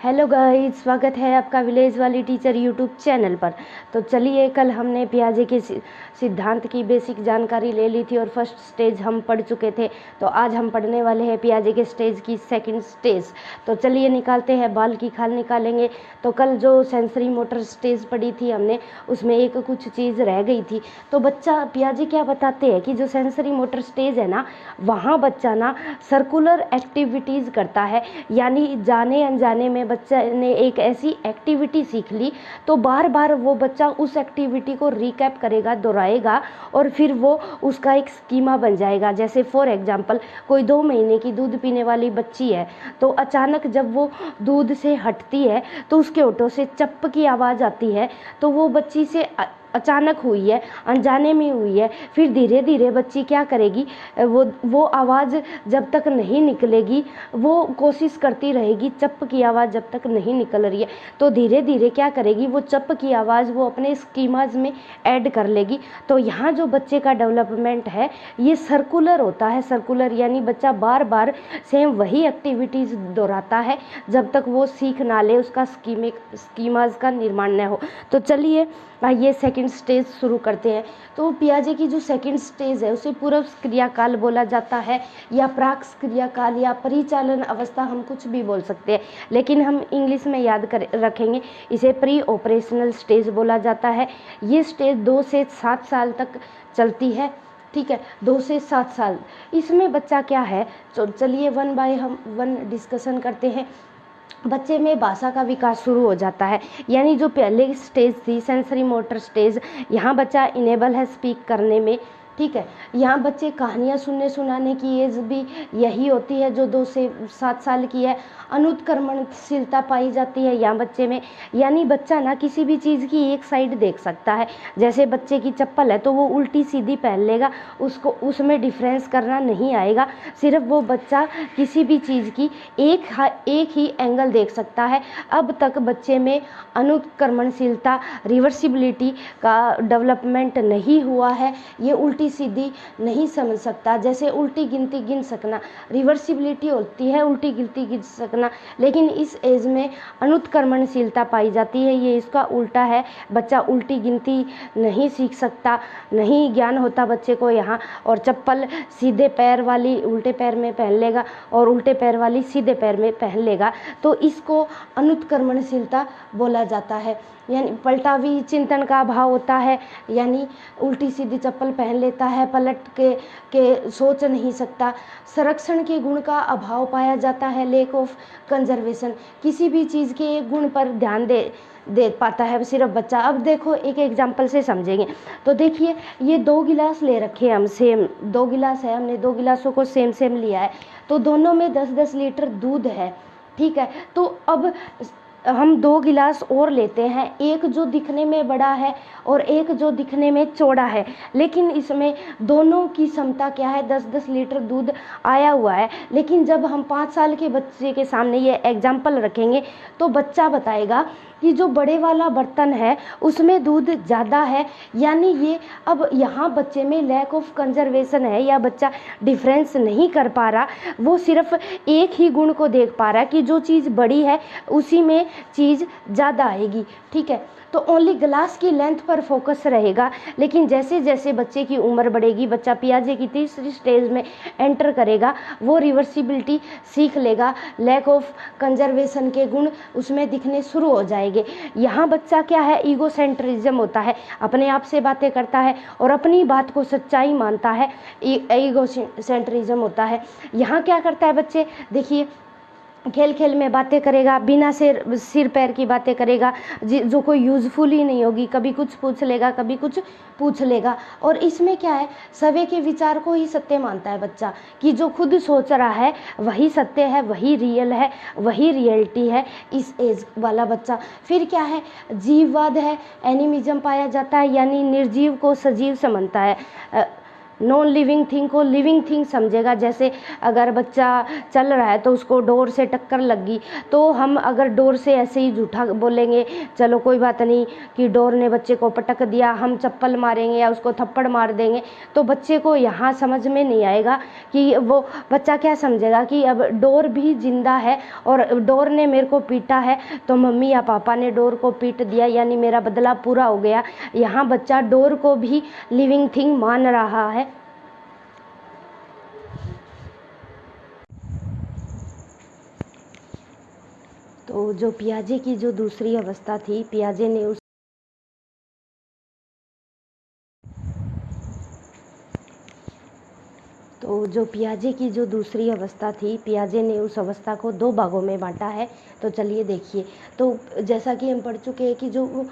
Hello guys, स्वागत है आपका विलेज वाली टीचर यूट्यूब चैनल पर। तो चलिए, कल हमने पियाजे के सिद्धांत की बेसिक जानकारी ले ली थी और फर्स्ट स्टेज हम पढ़ चुके थे। तो आज हम पढ़ने वाले हैं पियाजे के स्टेज की सेकंड स्टेज। तो चलिए निकालते हैं, बाल की खाल निकालेंगे। तो कल जो सेंसरी मोटर स्टेज पढ़ी थी हमने, उसमें एक कुछ चीज़ रह गई थी। तो बच्चा पियाजे क्या बताते हैं कि जो सेंसरी मोटर स्टेज है ना, वहाँ बच्चा ना सर्कुलर एक्टिविटीज़ करता है, यानी जाने अनजाने में बच्चा ने एक ऐसी एक्टिविटी सीख ली तो बार बार वो बच्चा उस एक्टिविटी को रिकैप करेगा, दोहराएगा और फिर वो उसका एक स्कीमा बन जाएगा। जैसे फॉर एग्जांपल, कोई 2 महीने की दूध पीने वाली बच्ची है, तो अचानक जब वो दूध से हटती है तो उसके होठों से चप्प की आवाज़ आती है। तो वो बच्ची से अचानक हुई है, अनजाने में हुई है। फिर धीरे धीरे बच्ची क्या करेगी, वो आवाज़ जब तक नहीं निकलेगी वो कोशिश करती रहेगी, चप्प की आवाज़ जब तक नहीं निकल रही है तो धीरे धीरे क्या करेगी, वो चप्प की आवाज़ वो अपने स्कीमाज में ऐड कर लेगी। तो यहाँ जो बच्चे का डेवलपमेंट है ये सर्कुलर होता है। सर्कुलर यानी बच्चा बार बार सेम वही एक्टिविटीज़ दोहराता है जब तक वो सीख ना ले, उसका स्कीमाज का निर्माण न हो। तो चलिए ये सेकंड स्टेज शुरू करते हैं। तो पियाजे की जो सेकंड स्टेज है उसे पूर्व क्रियाकाल बोला जाता है, या प्राक क्रियाकाल, या परिचालन अवस्था, हम कुछ भी बोल सकते हैं, लेकिन हम इंग्लिश में याद रखेंगे। इसे प्री ऑपरेशनल स्टेज बोला जाता है। ये स्टेज 2 से 7 साल तक चलती है। ठीक है, 2 से 7 साल। इसमें बच्चा क्या है, तो चलिए वन बाय वन डिस्कशन करते हैं। बच्चे में भाषा का विकास शुरू हो जाता है, यानी जो पहले स्टेज थी सेंसरी मोटर स्टेज, यहाँ बच्चा इनेबल है स्पीक करने में। ठीक है, यहाँ बच्चे कहानियाँ सुनाने की एज भी यही होती है जो 2 से 7 साल की है। अनुत्क्रमणशीलता पाई जाती है यहाँ बच्चे में, यानी बच्चा ना किसी भी चीज़ की एक साइड देख सकता है। जैसे बच्चे की चप्पल है तो वो उल्टी सीधी पहन लेगा, उसको उसमें डिफरेंस करना नहीं आएगा। सिर्फ वो बच्चा किसी भी चीज़ की एक ही एंगल देख सकता है। अब तक बच्चे में अनुत्क्रमणशीलता, रिवर्सिबिलिटी का डेवलपमेंट नहीं हुआ है। ये उल्टी सीधी नहीं समझ सकता। जैसे उल्टी गिनती गिन सकना, रिवर्सिबिलिटी होती है उल्टी गिनती गिन सकना, लेकिन इस एज में अनुत्क्रमणशीलता पाई जाती है, ये इसका उल्टा है। बच्चा उल्टी गिनती नहीं सीख सकता, नहीं ज्ञान होता बच्चे को यहाँ। और चप्पल सीधे पैर वाली उल्टे पैर में पहन लेगा और उल्टे पैर वाली सीधे पैर में पहन लेगा, तो इसको अनुत्क्रमणशीलता बोला जाता है। यानी पलटावी चिंतन का अभाव होता है, यानी उल्टी सीधी चप्पल पहन लेता है, पलट के सोच नहीं सकता। संरक्षण के गुण का अभाव पाया जाता है, लेक ऑफ कंजर्वेशन, किसी भी चीज़ के गुण पर ध्यान दे पाता है सिर्फ बच्चा। अब देखो एक एग्जांपल से समझेंगे। तो देखिए, ये 2 गिलास ले रखे हैं हम, सेम 2 गिलास है, हमने 2 गिलासों को सेम लिया है, तो दोनों में 10-10 लीटर दूध है। ठीक है, तो अब हम 2 गिलास और लेते हैं, एक जो दिखने में बड़ा है और एक जो दिखने में चौड़ा है, लेकिन इसमें दोनों की क्षमता क्या है, 10-10 लीटर दूध आया हुआ है। लेकिन जब हम 5 साल के बच्चे के सामने ये एग्जाम्पल रखेंगे तो बच्चा बताएगा कि जो बड़े वाला बर्तन है उसमें दूध ज़्यादा है, यानी ये अब यहाँ बच्चे में लैक ऑफ कंजर्वेशन है, या बच्चा डिफरेंस नहीं कर पा रहा, वो सिर्फ एक ही गुण को देख पा रहा है कि जो चीज़ बड़ी है उसी में चीज़ ज़्यादा आएगी। ठीक है, तो ओनली ग्लास की लेंथ पर फोकस रहेगा। लेकिन जैसे जैसे बच्चे की उम्र बढ़ेगी, बच्चा पियाजे की तीसरी स्टेज में एंटर करेगा, वो रिवर्सिबिलिटी सीख लेगा, लैक ऑफ कंजर्वेशन के गुण उसमें दिखने शुरू हो जाएंगे। यहाँ बच्चा क्या है, ईगोसेंट्रिज्म होता है, अपने आप से बातें करता है और अपनी बात को सच्चाई मानता है, ईगोसेंट्रिज्म होता है। यहाँ क्या करता है बच्चे, देखिए खेल खेल में बातें करेगा, बिना सिर पैर की बातें करेगा, जो कोई यूज़फुल ही नहीं होगी, कभी कुछ पूछ लेगा कभी कुछ पूछ लेगा। और इसमें क्या है, सभी के विचार को ही सत्य मानता है बच्चा, कि जो खुद सोच रहा है वही सत्य है, वही रियल है, वही रियलिटी है, इस एज वाला बच्चा। फिर क्या है, जीववाद है, एनिमिज्म पाया जाता है, यानी निर्जीव को सजीव समझता है। नॉन लिविंग थिंग को लिविंग थिंग समझेगा। जैसे अगर बच्चा चल रहा है तो उसको डोर से टक्कर लग गई, तो हम अगर डोर से ऐसे ही झूठा बोलेंगे, चलो कोई बात नहीं कि डोर ने बच्चे को पटक दिया, हम चप्पल मारेंगे या उसको थप्पड़ मार देंगे, तो बच्चे को यहाँ समझ में नहीं आएगा कि वो बच्चा क्या समझेगा कि अब डोर भी जिंदा है और डोर ने मेरे को पीटा है, तो मम्मी या पापा ने डोर को पीट दिया यानी मेरा बदला पूरा हो गया। यहाँ बच्चा डोर को भी लिविंग थिंग मान रहा है। तो जो पियाजे की जो दूसरी अवस्था थी, पियाजे ने उस तो जो पियाजे की जो दूसरी अवस्था थी, पियाजे ने उस अवस्था को 2 भागों में बांटा है। तो चलिए देखिए। तो जैसा कि हम पढ़ चुके हैं कि जो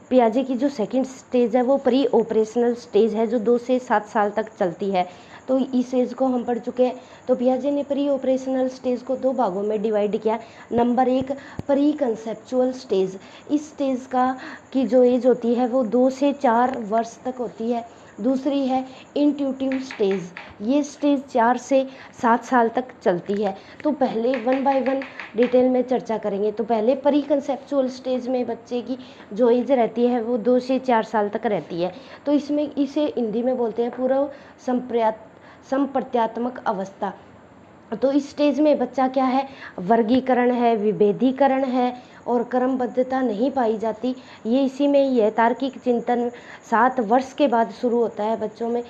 पियाजे की जो सेकंड स्टेज है वो प्री ऑपरेशनल स्टेज है, जो 2 से 7 साल तक चलती है। तो इस एज को हम पढ़ चुके हैं। तो पियाजे ने प्री ऑपरेशनल स्टेज को 2 भागों में डिवाइड किया। Number 1 pre conceptual stage. इस स्टेज की जो एज होती है वो 2 से 4 वर्ष तक होती है। दूसरी है इंट्यूटिव स्टेज। ये स्टेज 4 से 7 साल तक चलती है। तो पहले 1 बाय 1 डिटेल में चर्चा करेंगे। तो पहले प्री कंसेप्चुअल स्टेज में बच्चे की जो एज रहती है वो 2 से 4 साल तक रहती है। तो इसमें इसे हिंदी में बोलते हैं पूर्व संप्रत्यात्मक अवस्था। तो इस स्टेज में बच्चा क्या है, वर्गीकरण है, विभेदीकरण है और क्रमबद्धता नहीं पाई जाती। ये इसी में ही है। तार्किक चिंतन 7 वर्ष के बाद शुरू होता है बच्चों में।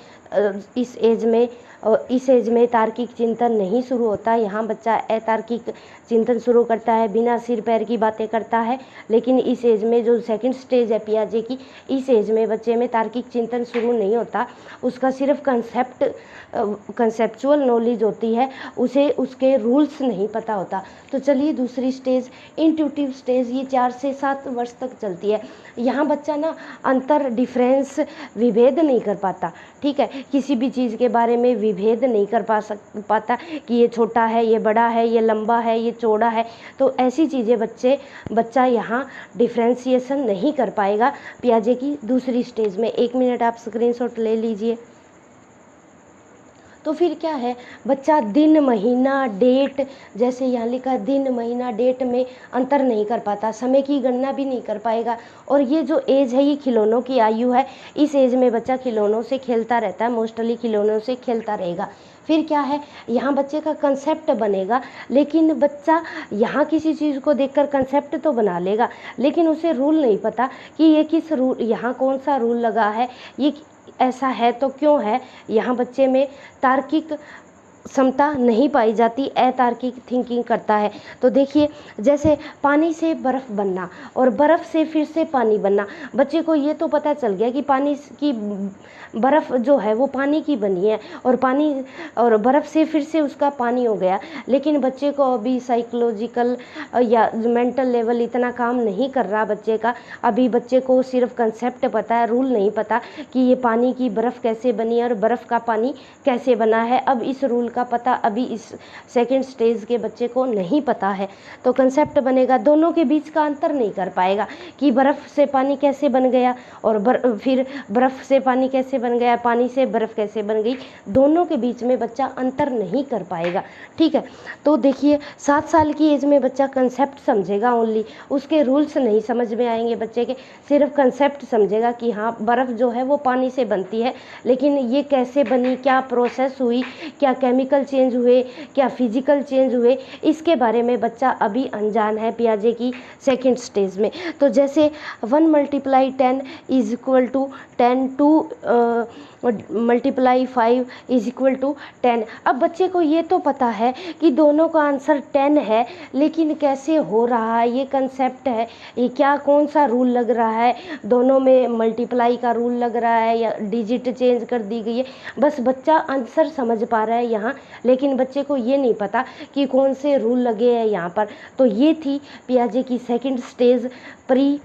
इस एज में तार्किक चिंतन नहीं शुरू होता। यहाँ बच्चा अतार्किक चिंतन शुरू करता है, बिना सिर पैर की बातें करता है। लेकिन इस एज में जो सेकंड स्टेज है पियाजे की, इस एज में बच्चे में तार्किक चिंतन शुरू नहीं होता। उसका सिर्फ कंसेप्चुअल नॉलेज होती है, उसे उसके रूल्स नहीं पता होता। तो चलिए दूसरी स्टेज इंट्यूटिव स्टेज, ये 4 से 7 वर्ष तक चलती है। यहाँ बच्चा ना अंतर डिफरेंस विभेद नहीं कर पाता। ठीक है, किसी भी चीज़ के बारे में विभेद नहीं कर पाता कि ये छोटा है, ये बड़ा है, ये लंबा है, ये चौड़ा है। तो ऐसी चीज़ें बच्चा यहाँ डिफ्रेंसिएशन नहीं कर पाएगा पियाजे की दूसरी स्टेज में। 1 मिनट आप स्क्रीनशॉट ले लीजिए। तो फिर क्या है, बच्चा दिन महीना डेट, जैसे यहाँ लिखा दिन महीना डेट में अंतर नहीं कर पाता, समय की गणना भी नहीं कर पाएगा। और ये जो एज है ये खिलौनों की आयु है। इस एज में बच्चा खिलौनों से खेलता रहता है, मोस्टली खिलौनों से खेलता रहेगा। फिर क्या है, यहाँ बच्चे का कंसेप्ट बनेगा, लेकिन बच्चा यहाँ किसी चीज़ को देखकर कंसेप्ट तो बना लेगा, लेकिन उसे रूल नहीं पता कि ये किस रूल, यहाँ कौन सा रूल लगा है, ये ऐसा है तो क्यों है। यहाँ बच्चे में तार्किक क्षमता नहीं पाई जाती, अतार्किक थिंकिंग करता है। तो देखिए, जैसे पानी से बर्फ़ बनना और बर्फ़ से फिर से पानी बनना, बच्चे को ये तो पता चल गया कि पानी की बर्फ़ जो है वो पानी की बनी है और पानी और बर्फ़ से फिर से उसका पानी हो गया। लेकिन बच्चे को अभी साइकोलॉजिकल या मेंटल लेवल इतना काम नहीं कर रहा बच्चे का। अभी बच्चे को सिर्फ कंसेप्ट पता है, रूल नहीं पता कि ये पानी की बर्फ़ कैसे बनी है और बर्फ़ का पानी कैसे बना है। अब इस रूल का पता अभी इस सेकंड स्टेज के बच्चे को नहीं पता है। तो कंसेप्ट बनेगा, दोनों के बीच का अंतर नहीं कर पाएगा कि बर्फ़ से पानी कैसे बन गया और फिर बर्फ़ से पानी कैसे बन गया, पानी से बर्फ़ कैसे बन गई। दोनों के बीच में बच्चा अंतर नहीं कर पाएगा। ठीक है, तो देखिए 7 साल की एज में बच्चा कंसेप्ट समझेगा ओनली, उसके रूल्स नहीं समझ में आएंगे बच्चे के, सिर्फ कंसेप्ट समझेगा कि हाँ बर्फ़ जो है वो पानी से बनती है, लेकिन ये कैसे बनी, क्या प्रोसेस हुई, क्या केमिकल चेंज हुए, क्या फिजिकल चेंज हुए, इसके बारे में बच्चा अभी अनजान है पियाजे की सेकंड स्टेज में। तो जैसे 1 × 10 = 10, 2 × 5 = 10। अब बच्चे को ये तो पता है कि दोनों का आंसर 10 है, लेकिन कैसे हो रहा है, ये कंसेप्ट है, ये क्या कौन सा रूल लग रहा है, दोनों में मल्टीप्लाई का रूल लग रहा है या डिजिट चेंज कर दी गई है। बस बच्चा आंसर समझ पा रहा है यहाँ, लेकिन बच्चे को ये नहीं पता कि कौन से रूल लगे हैं यहाँ पर। तो ये थी पियाजे की second stage, pre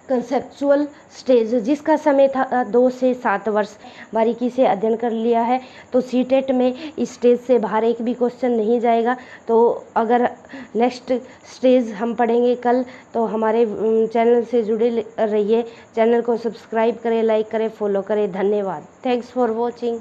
conceptual stage, जिसका समय था 2 से 7 वर्ष। बारीकी से अध्ययन कर लिया है तो सीटेट में इस स्टेज से बाहर एक भी क्वेश्चन नहीं जाएगा। तो अगर नेक्स्ट स्टेज हम पढ़ेंगे कल, तो हमारे चैनल से जुड़े रहिए। चैनल को सब्सक्राइब करें, लाइक करें, फॉलो करें। धन्यवाद। Thanks for watching.